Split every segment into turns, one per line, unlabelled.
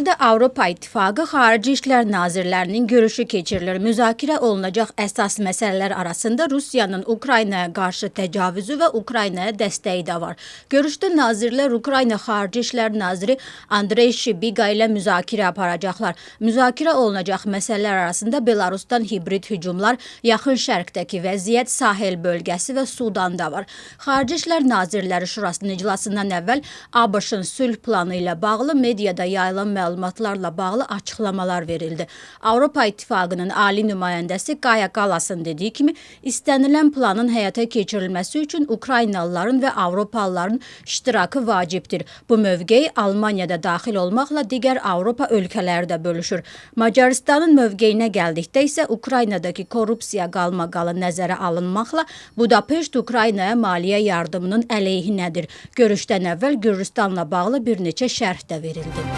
Brüsseldə Avropa İttifaqı Xarici İşlər Nazirlərinin görüşü keçirilir. Müzakirə olunacaq əsas məsələlər arasında Rusiyanın Ukraynaya qarşı təcavüzü və Ukraynaya dəstəyi də var. Görüşdə nazirlər Ukrayna Xarici İşlər Naziri Andrey Şibiga ilə müzakirə aparacaqlar. Müzakirə olunacaq məsələlər arasında Belarusdan hibrid hücumlar, Yaxın Şərqdəki vəziyyət, Sahel bölgəsi və Sudanda var. Xarici İşlər Nazirləri Şurasının iclasından əvvəl ABŞ-ın sülh planı ilə bağlı mediada yayılan məlumatlarla bağlı açıqlamalar verildi. Avropa İttifaqının ali nümayəndəsi Kaja Kallasın dediyi kimi, istənilən planın həyata keçirilməsi üçün Ukraynalıların və Avropalıların iştirakı vacibdir. Bu mövqeyi Almaniyada daxil olmaqla digər Avropa ölkələri də bölüşür. Macarıstanın mövqeyinə gəldikdə isə Ukraynadakı korrupsiya qalmaqalı nəzərə alınmaqla Budapeşt Ukraynaya maliyyə yardımının əleyhinədir. Görüşdən əvvəl Gürcüstanla bağlı bir neçə şərh də verildi.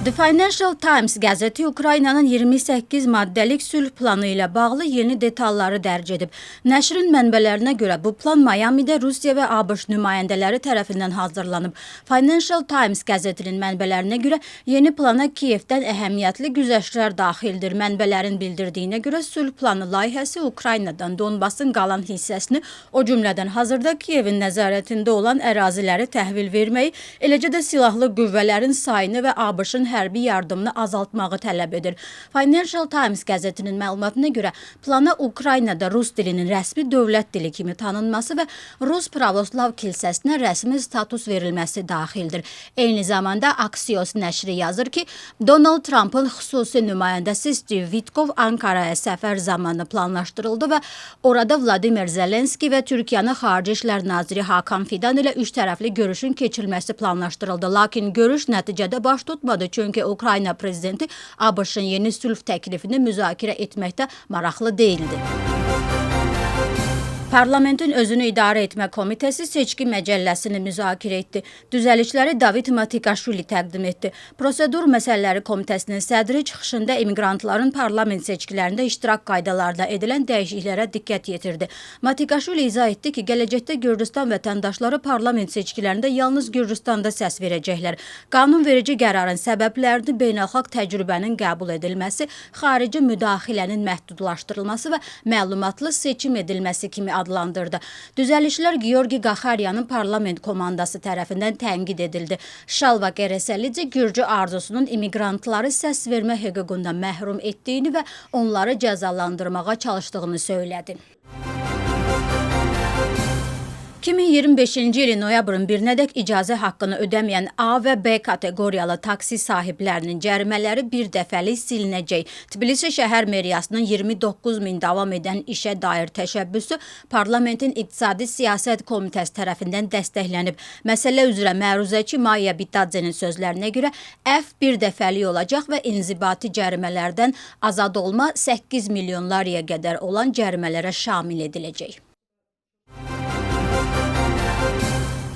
The Financial Times qəzeti Ukraynanın 28 maddəlik sülh planı ilə bağlı yeni detalları dərc edib. Nəşrin mənbələrinə görə bu plan Miamidə Rusiya və ABŞ nümayəndələri tərəfindən hazırlanıb. Financial Times qəzetinin mənbələrinə görə yeni plana Kiyevdən əhəmiyyətli güzəştlər daxildir. Mənbələrin bildirdiyinə görə sülh planı layihəsi Ukraynadan Donbasın qalan hissəsini, o cümlədən hazırda Kiyevin nəzarətində olan əraziləri təhvil verməyi, eləcə də silahlı qüvvələrin sayını və ABŞ-ın hərbi yardımını azaltmağı tələb edir. Financial Times qəzetinin məlumatına görə plana Ukraynada rus dilinin rəsmi dövlət dili kimi tanınması və Rus Pravoslav kilsəsinə rəsmi status verilməsi daxildir. Eyni zamanda Axios nəşri yazır ki, Donald Trump'ın xüsusi nümayəndəsi Steve Witkoff Ankaraya səfər zamanı planlaşdırıldı və orada Vladimir Zelenski və Türkiyənin Xarici İşlər Naziri Hakan Fidan ilə üç tərəfli görüşün keçirilməsi planlaşdırıldı. Lakin görüş nəticədə baş tutmadı. Çünki Ukrayna prezidenti ABŞ-ın yeni sülh təklifini müzakirə etməkdə maraqlı değildi. Parlamentin özünü idarə etmə komitəsi seçki məcəlləsini müzakirə etdi. Düzəlişləri David Matikaşvili təqdim etdi. Prosedur məsələləri komitəsinin sədri çıxışında immigrantların parlament seçkilərində iştirak qaydalarında edilən dəyişikliklərə diqqət yetirdi. Matikaşvili izah etdi ki, gələcəkdə Gürcüstan vətəndaşları parlament seçkilərində yalnız Gürcüstanda səs verəcəklər. Qanunverici qərarın səbəblərini beynəlxalq təcrübənin qəbul edilməsi, xarici müdaxilənin məhdudlaşdırılması və məlumatlı seçim edilməsi kimi adlandırdı. Düzəlişlər Georgi Qaxaryanın parlament komandası tərəfindən tənqid edildi. Şalva Kereselidze Gürcü arzusunun immigrantları səs vermə hüququndan məhrum etdiyini və onları cəzalandırmağa çalışdığını söylədi. 2025-ci ilin noyabrın 1-nədək icazə haqqını ödəməyən A və B kateqoriyalı taksi sahiblərinin cərimələri bir dəfəlik silinəcək. Tbilisi şəhər meriyasının 29 min davam edən işə dair təşəbbüsü Parlamentin İqtisadi Siyasət Komitəsi tərəfindən dəstəklənib. Məsələ üzrə məruzəçi Maya Bitadzenin sözlərinə görə F bir dəfəlik olacaq və inzibati cərimələrdən azad olma 8 milyon liraya qədər olan cərimələrə şamil ediləcək.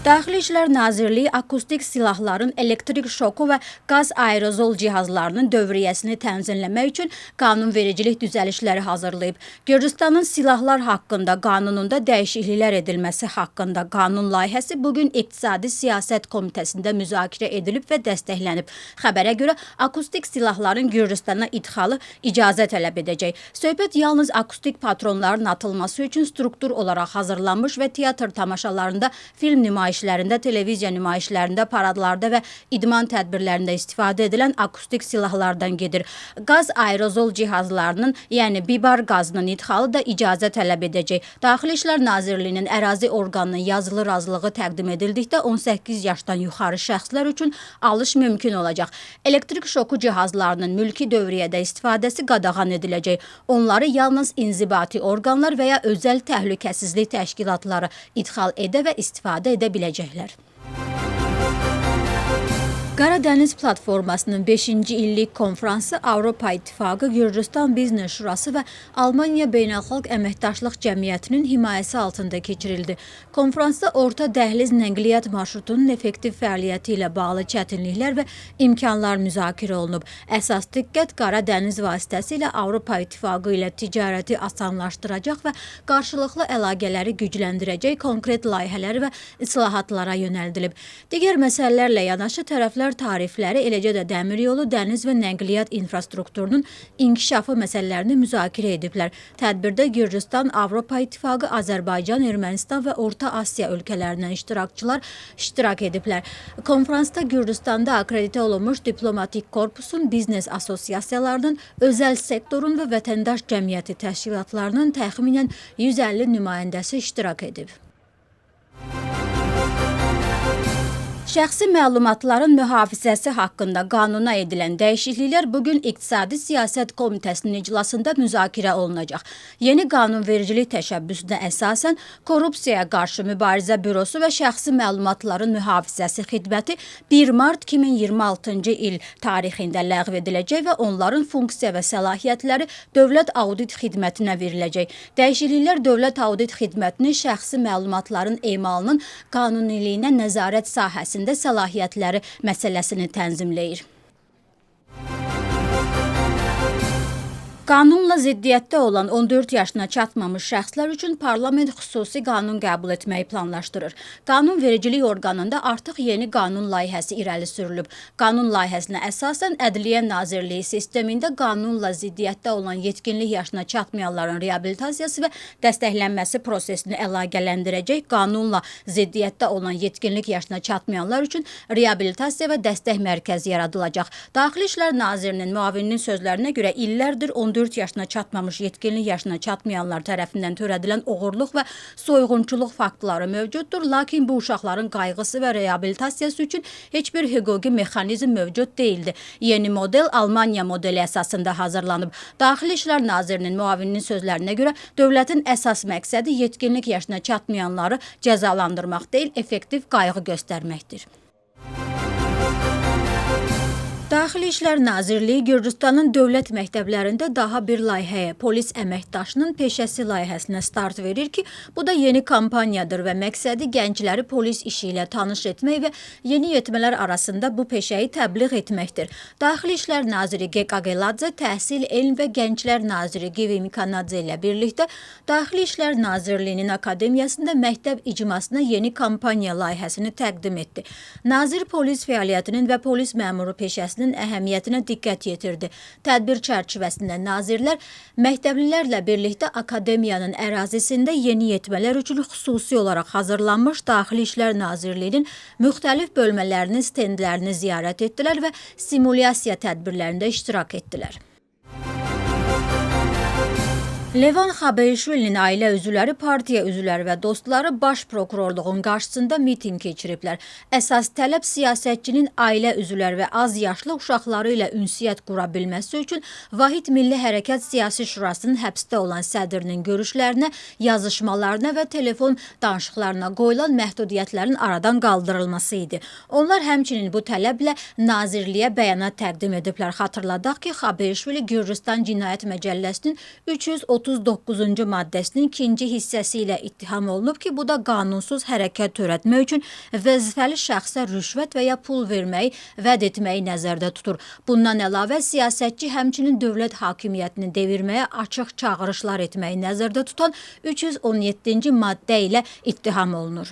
Daxili İşlər Nazirliyi akustik silahların elektrik şoku və qaz aerozol cihazlarının dövriyyəsini tənzimləmək üçün qanunvericilik düzəlişləri hazırlayıb. Gürcüstanın silahlar haqqında qanununda dəyişikliklər edilməsi haqqında qanun layihəsi bugün İqtisadi Siyasət Komitəsində müzakirə edilib və dəstəklənib. Xəbərə görə akustik silahların Gürcüstana idxalı icazə tələb edəcək. Söhbət yalnız akustik patronların atılması üçün struktur olaraq hazırlanmış və teatr tamaşalarında, film nümayişlərində, televiziya nümayişlərində, paradlarda və idman tədbirlərində istifadə edilən akustik silahlardan gedir. Qaz aerozol cihazlarının, yəni bibar qazının idxalı da icazə tələb edəcək. Daxili İşlər Nazirliyinin ərazi orqanının yazılı razılığı təqdim edildikdə 18 yaşdan yuxarı şəxslər üçün alış mümkün olacaq. Elektrik şoku cihazlarının mülki dövriyyədə istifadəsi qadağan ediləcək. Onları yalnız inzibati orqanlar və ya özəl təhlükəsizlik təşkilatları idxal edə və istifadə edə biləcəklər. Qaradəniz platformasının 5-ci illik konfransı Avropa İttifaqı, Gürcüstan Biznes Şurası və Almaniya Beynəlxalq Əməkdaşlıq Cəmiyyətinin himayəsi altında keçirildi. Konfransda orta dəhliz nəqliyyat marşrutunun effektiv fəaliyyəti ilə bağlı çətinliklər və imkanlar müzakirə olunub. Əsas diqqət Qaradəniz vasitəsilə Avropa İttifaqı ilə ticarəti asanlaşdıracaq və qarşılıqlı əlaqələri gücləndirəcək konkret layihələr və islahatlara yönəldilib. Digər məsələlərlə yanaşı tərəflər vergilər tarifləri, eləcə də dəmiryolu, dəniz və nəqliyyat infrastrukturunun inkişafı məsələlərini müzakirə ediblər. Tədbirdə Gürcüstan, Avropa İttifaqı, Azərbaycan, Ermənistan və Orta Asiya ölkələrindən iştirakçılar iştirak ediblər. Konferansda Gürcüstanda akreditə olunmuş diplomatik korpusun, biznes asosiasiyalarının, özəl sektorun və vətəndaş cəmiyyəti təşkilatlarının təxminən 150 nümayəndəsi iştirak edib. Şəxsi məlumatların mühafizəsi haqqında qanuna edilən dəyişikliklər bugün İqtisadi Siyasət Komitəsinin iclasında müzakirə olunacaq. Yeni qanunvericilik təşəbbüsünə əsasən Korrupsiyaya qarşı mübarizə bürosu və şəxsi məlumatların mühafizəsi xidməti 1 mart 2026-cı il tarixində ləğv ediləcək və onların funksiya və səlahiyyətləri Dövlət Audit Xidmətinə veriləcək. Dəyişikliklər Dövlət Audit Xidmətinin şəxsi məlumatların emalının qanuniliyinə nəzarət sahəsində səlahiyyətləri məsələsini tənzimləyir. Qanunla ziddiyyətdə olan 14 yaşına çatmamış şəxslər üçün parlament xüsusi qanun qəbul etməyi planlaşdırır. Qanunvericilik orqanında artıq yeni qanun layihəsi irəli sürülüb. Qanun layihəsinə əsasən Ədliyyə Nazirliyi sistemində qanunla ziddiyyətdə olan yetkinlik yaşına çatmayanların reabilitasiyası və dəstəklənməsi prosesini əlaqələndirəcək. Qanunla ziddiyyətdə olan yetkinlik yaşına çatmayanlar üçün reabilitasiya və dəstək mərkəzi yaradılacaq. Daxili İşlər Nazirinin müavininin sözlərinə görə illərdir 14 yaşına çatmamış, yetkinlik yaşına çatmayanlar tərəfindən törədilən oğurluq və soyğunçuluq faktları mövcuddur. Lakin bu uşaqların qayğısı və reabilitasiyası üçün heç bir hüquqi mexanizm mövcud deyildi. Yeni model Almaniya modeli əsasında hazırlanıb. Daxili İşlər Nazirinin müavininin sözlərinə görə dövlətin əsas məqsədi yetkinlik yaşına çatmayanları cəzalandırmaq deyil, effektiv qayğı göstərməkdir. Daxili İşlər Nazirliyi Gürcüstanın dövlət məktəblərində daha bir layihəyə, polis əməkdaşının peşəsi layihəsinə start verir ki, bu da yeni kampaniyadır və məqsədi gəncləri polis işi ilə tanış etmək və yeniyetmələr arasında bu peşəyi təbliğ etməkdir. Daxili İşlər Naziri Geqageladze, Təhsil, Elm və Gənclər Naziri Givi Mikanadze ilə birlikdə Daxili İşlər Nazirliyinin Akademiyasında məktəb icmasına yeni kampaniya layihəsini təqdim etdi. Nazir polis fəaliyyətinin və polis məmuru peşəsinin əhəmiyyətinə diqqət yetirdi. Tədbir çərçivəsində nazirlər məktəblilərlə birlikdə akademiyanın ərazisində yeniyetmələr üçün xüsusi olaraq hazırlanmış Daxili İşlər Nazirliyinin müxtəlif bölmələrinin stendlərini ziyarət etdilər və simulyasiya tədbirlərində iştirak etdilər. Levon Xabeyişvilinin ailə üzvləri, partiya üzvləri və dostları baş prokurorluğun qarşısında miting keçiriblər. Əsas tələb siyasətçinin ailə üzvləri və az yaşlı uşaqları ilə ünsiyyət qura bilməsi üçün Vahid Milli Hərəkat Siyasi Şurasının həbsdə olan sədrinin görüşlərinə, yazışmalarına və telefon danışıqlarına qoyulan məhdudiyyətlərin aradan qaldırılması idi. Onlar həmçinin bu tələblə Nazirliyə bəyanat təqdim ediblər. Xatırladaq ki, Xabeyişvili Gürcüstan Cinayət Məcəlləsinin 339-cu maddəsinin 2-ci hissəsi ilə ittiham olunub ki, bu da qanunsuz hərəkət törətmək üçün vəzifəli şəxsə rüşvət və ya pul verməyi, vəd etməyi nəzərdə tutur. Bundan əlavə, siyasətçi həmçinin dövlət hakimiyyətini devirməyə açıq çağırışlar etməyi nəzərdə tutan 317-ci maddə ilə ittiham olunur.